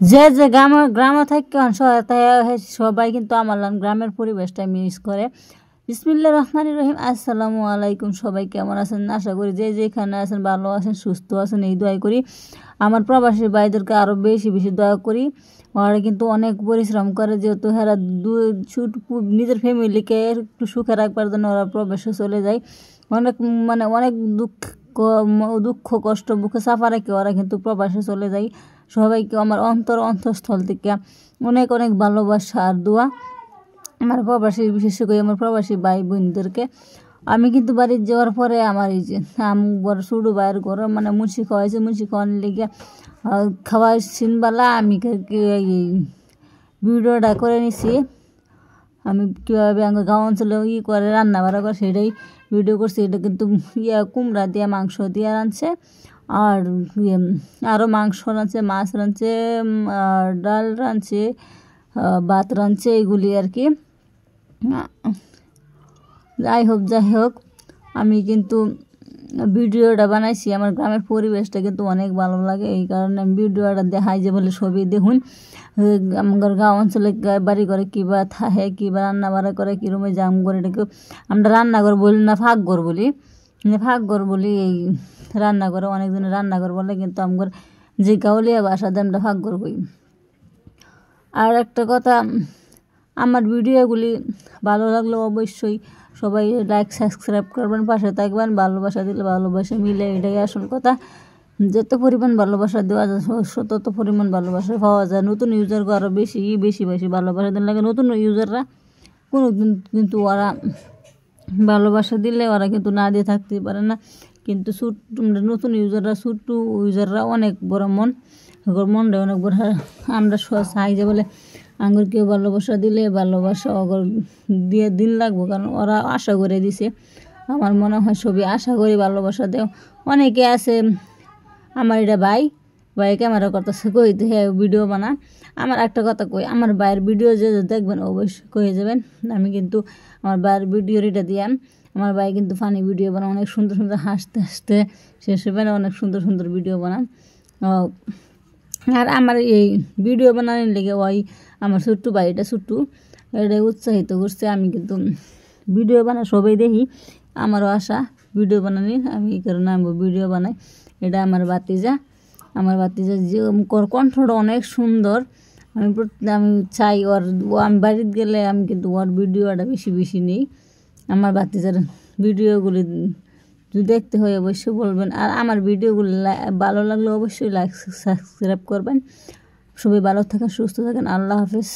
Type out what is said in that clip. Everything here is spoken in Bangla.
যে যে গ্রামে থাকে সবাই কিন্তু আমার গ্রামের পরিবেশটা মিস করে। বিসমিল্লাহির রহমানির রহিম। আসসালামু আলাইকুম। সবাই কেমন আছেন? আশা করি যে যেখানে আছেন ভালো আছেন, সুস্থ আছেন, এই দোয়া করি। আমার প্রবাসী ভাইদেরকে আরও বেশি বেশি দয়া করি। ওরা কিন্তু অনেক পরিশ্রম করে, যেহেতু এরা নিজের ফ্যামিলিকে একটু সুখে রাখবার জন্য ওরা প্রবাসে চলে যায়। অনেক অনেক দুঃখ কষ্ট বুকে চাপা রেখে ওরা কিন্তু প্রবাসে চলে যায়। সবাইকে আমার অন্তঃস্থল থেকে অনেক অনেক ভালোবাসা আর দোয়া আমার প্রবাসী, বিশেষ করে আমার প্রবাসী ভাই বোনদেরকে। আমি কিন্তু বাড়ি যাওয়ার পরে আমার এই যে বড় ছোটো ভাইয়ের ঘরে মুন্সি খাওয়াইছে, মুন্সি খাওয়ানোর লেগে খাওয়াই সিনবালা আমি এই ভিডিওটা করে নিছি। আমি কীভাবে আমার গাঁও অঞ্চলে করে রান্না বাড়া করে সেটাই ভিডিও করছি। এটা কিন্তু কুমড়া দিয়ে মাংস দিয়ে রাঁধছে, আর আরও মাংস রাঁধছে, মাছ রাঁধছে, আর ডাল রাঁধছে, ভাত রাঁধছে, এগুলি আর কি। যাই হোক আমি কিন্তু ভিডিওটা বানাইছি। আমার গ্রামের পরিবেশটা কিন্তু অনেক ভালো লাগে, এই কারণে আমি ভিডিওটা দেখাই যে বলে ছবি দেখুন আমার গাঁও অঞ্চলে বাড়ি করে কীবা থাকে, কীবা রান্না বাড়া করে, কীরকম জাম করে। এটাকে আমরা রান্নাঘর বলি না, ফাঁকঘর বলি। ফাঁকঘর বলি এই রান্নাঘরে, অনেকজনে রান্নাঘর বলে, কিন্তু আমার যে গাঁওলিয়া ভাষাতে আমরা ফাঁকঘর বই। আর একটা কথা, আমার ভিডিওগুলি ভালো লাগলে অবশ্যই সবাই লাইক সাবস্ক্রাইব করবেন, পাশে থাকবেন। ভালোবাসা দিলে ভালোবাসা মিলে, এটাই আসল কথা। যত পরিমাণ ভালোবাসা দেওয়া যায় তত পরিমাণ ভালোবাসা পাওয়া যায়। নতুন ইউজারকে আরও বেশি বেশি বেশি ভালোবাসা দিলে লাগে। নতুন ইউজাররা কোনো দিন কিন্তু ওরা ভালোবাসা দিলে ওরা কিন্তু না দিয়ে থাকতে পারে না, কিন্তু নতুন ইউজাররা অনেক বড় মনটা অনেক বড়। আমরা চাই যে বলে আঙ্গুর কেউ ভালোবাসা দিলে ভালোবাসা অগর দিয়ে দিন লাগবো, কারণ ওরা আশা করে দিছে। আমার মনে হয় সবই আশা করি ভালোবাসা দেও। অনেকে আছে আমার এটা ভাই ক্যামেরা করতেছে, কইতে হ্যাঁ ভিডিও বানা। আমার একটা কথা কই, আমার ভাইয়ের ভিডিও যে দেখবেন অবশ্যই কয়ে যাবেন। আমি কিন্তু আমার ভাইয়ের ভিডিও এটা দিয়াম। আমার ভাই কিন্তু ফানি ভিডিও বানায়, অনেক সুন্দর সুন্দর হাসতে হাসতে শেষ হবে না, অনেক সুন্দর সুন্দর ভিডিও বানান। আর আমার এই ভিডিও বানানোর লেগে ওই আমার ছোট্টু ভাইটা এটা উৎসাহিত করছে। আমি কিন্তু ভিডিও বানাই, সবাই দেখি, আমারও আশা ভিডিও বানানোর, আমি এই কারণে আমি ভিডিও বানাই। এটা আমার ভাতিজা যে কণ্ঠটা অনেক সুন্দর। আমি চাই আমি বাড়িতে গেলে আমি কিন্তু ওর ভিডিওটা বেশি বেশি নিই। আমার ভাতিজার ভিডিওগুলি যদি দেখতে হয় অবশ্যই বলবেন। আর আমার ভিডিওগুলি ভালো লাগলে অবশ্যই লাইক সাবস্ক্রাইব করবেন। সবাই ভালো থাকেন, সুস্থ থাকেন। আল্লাহ হাফেজ।